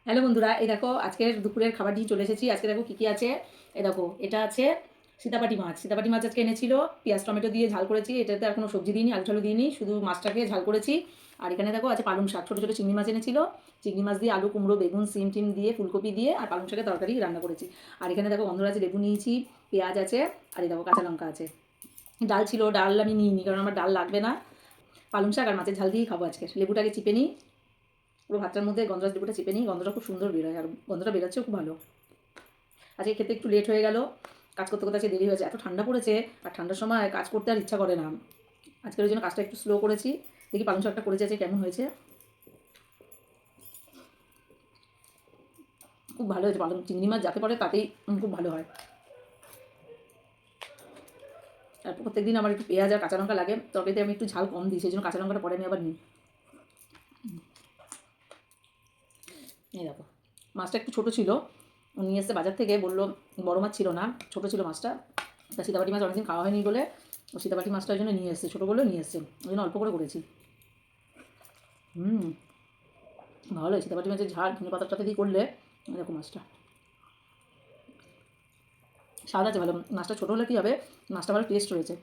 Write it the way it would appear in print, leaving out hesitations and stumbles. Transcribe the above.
Hello বন্ধুরা, এই দেখো আজকের দুপুরের খাবার নিয়ে চলে এসেছি। আজকে দেখো কী কী আছে। এই দেখো, এটা আছে সীতাপাটি মাছ। সীতাপাটি মাছ আজকে এনেছিল, পেঁয়াজ টমেটো দিয়ে ঝাল করেছি। এটাতে আর কোনো সবজি দিইনি, আলু টালু দিইনি, শুধু মাছটাকে ঝাল করেছি। আর এখানে দেখো আছে পালং শাক, ছোটো ছোটো চিংড়ি মাছ এনেছিল। চিংড়ি মাছ দিয়ে আলু কুমড়ো বেগুন সিম টিম দিয়ে ফুলকপি দিয়ে আর পালং শাকের তরকারি রান্না করেছি। আর এখানে দেখো গন্ধরাজ লেবু নিয়েছি, পেঁয়াজ আছে, আর এই দেখো কাঁচা লঙ্কা আছে। ডাল ছিল, ডাল আমি নিইনি কারণ আমার ডাল লাগবে না। পালং শাক আর মাছের ঝাল দিয়েই খাবো আজকে। লেবুটাকে চিপে নিই, পুরো ভাতটার মধ্যে গন্ধরাজ লেবুটা চেপে নিই, গন্ধটা খুব সুন্দর বেরোয় আর গন্ধটা বেরোচ্ছেও খুব ভালো। আজকে খেতে একটু লেট হয়ে গেল, কাজ করতে করতে আজকে দেরি হয়েছে, এত ঠান্ডা পড়েছে আর ঠান্ডার সময় কাজ করতে আর ইচ্ছা করে না। আজকের ওই জন্য কাজটা একটু স্লো করেছি। দেখি পালং শাকটা করেছি আজকে কেমন হয়েছে। খুব ভালো হয়েছে, পালং চিংড়ি মাছ যাতে পড়ে তাতেই খুব ভালো হয়। আর প্রত্যেকদিন আমার একটু পেঁয়াজ আর কাঁচা লঙ্কা লাগে, তরকারিতে আমি একটু ঝাল কম দিই, সেই জন্য কাঁচা লঙ্কাটা পরে আমি আবার নিই। এই দেখো, মাছটা একটু ছোটো ছিল, নিয়ে এসে বাজার থেকে, বললো বড়ো মাছ ছিল না, ছোটো ছিল মাছটা। তা সীতাপাটি মাছ অনেকদিন খাওয়া হয়নি বলে ও সীতাপাটি মাছটার জন্য নিয়ে এসছে, ছোটো বলেও নিয়ে এসছে, ওই জন্য অল্প করে করেছি। হুম, ভালো সীতাপাটি মাছের ঝাল ধনে পাতাটাতে দিয়ে করলে এরকম মাছটা স্বাদ আছে ভালো। মাছটা ছোটো হলে কী হবে, মাছটা ভালো টেস্ট রয়েছে।